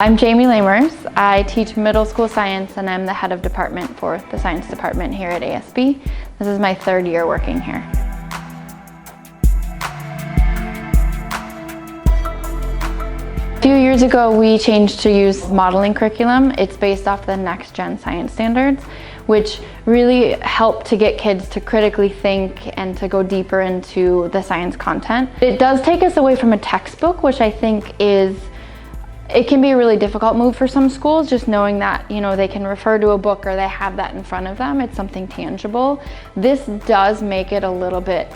I'm Jamie Lamers. I teach middle school science and I'm the head of department for the science department here at ASB. This is my third year working here. A few years ago we changed to use modeling curriculum. It's based off the Next Gen Science Standards, which really help to get kids to critically think and to go deeper into the science content. It does take us away from a textbook, which I think it can be a really difficult move for some schools, just knowing that, they can refer to a book or they have that in front of them. It's something tangible. This does make it a little bit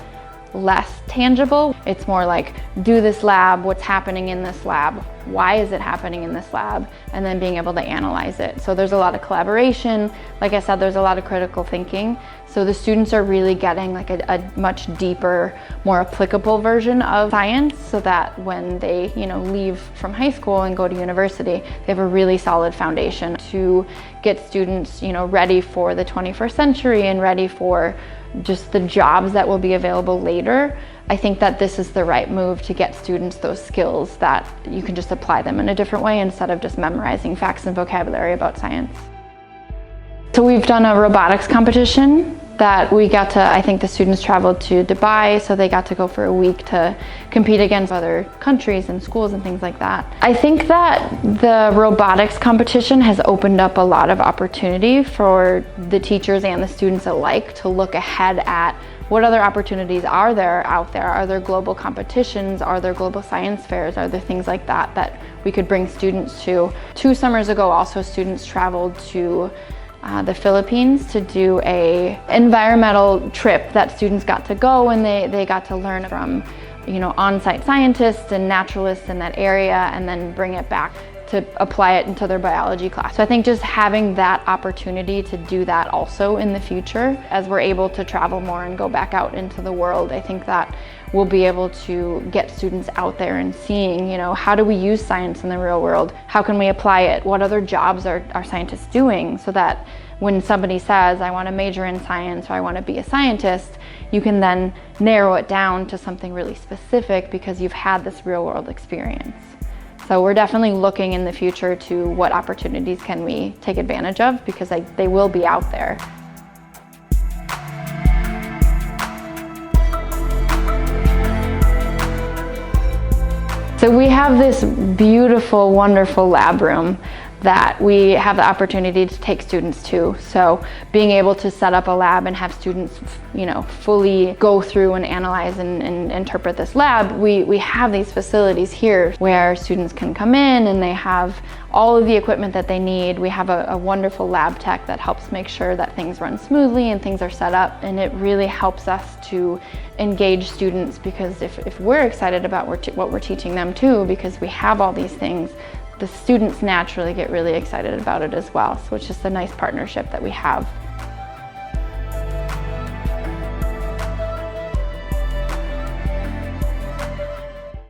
less tangible. It's more like, do this lab, what's happening in this lab, why is it happening in this lab, and then being able to analyze it. So there's a lot of collaboration. Like I said, there's a lot of critical thinking. So the students are really getting like a much deeper, more applicable version of science, so that when they leave from high school and go to university, they have a really solid foundation to get students ready for the 21st century and ready for just the jobs that will be available later. I think that this is the right move to get students those skills that you can just apply them in a different way instead of just memorizing facts and vocabulary about science. So we've done a robotics competition that we got to, I think the students traveled to Dubai, so they got to go for a week to compete against other countries and schools and things like that. I think that the robotics competition has opened up a lot of opportunity for the teachers and the students alike to look ahead at what other opportunities are there out there. Are there global competitions? Are there global science fairs? Are there things like that that we could bring students to? 2 summers ago, also students traveled to the Philippines to do a environmental trip that students got to go, and they got to learn from on-site scientists and naturalists in that area, and then bring it back to apply it into their biology class. So I think just having that opportunity to do that also in the future, as we're able to travel more and go back out into the world, I think that we'll be able to get students out there and seeing, how do we use science in the real world? How can we apply it? What other jobs are scientists doing? So that when somebody says, I want to major in science or I want to be a scientist, you can then narrow it down to something really specific because you've had this real world experience. So we're definitely looking in the future to what opportunities can we take advantage of, because they will be out there. So we have this beautiful, wonderful lab room that we have the opportunity to take students to. So being able to set up a lab and have students, fully go through and analyze and interpret this lab, we have these facilities here where students can come in and they have all of the equipment that they need. We have a wonderful lab tech that helps make sure that things run smoothly and things are set up, and it really helps us to engage students, because if we're excited about what we're teaching them too, because we have all these things, the students naturally get really excited about it as well. So it's just a nice partnership that we have.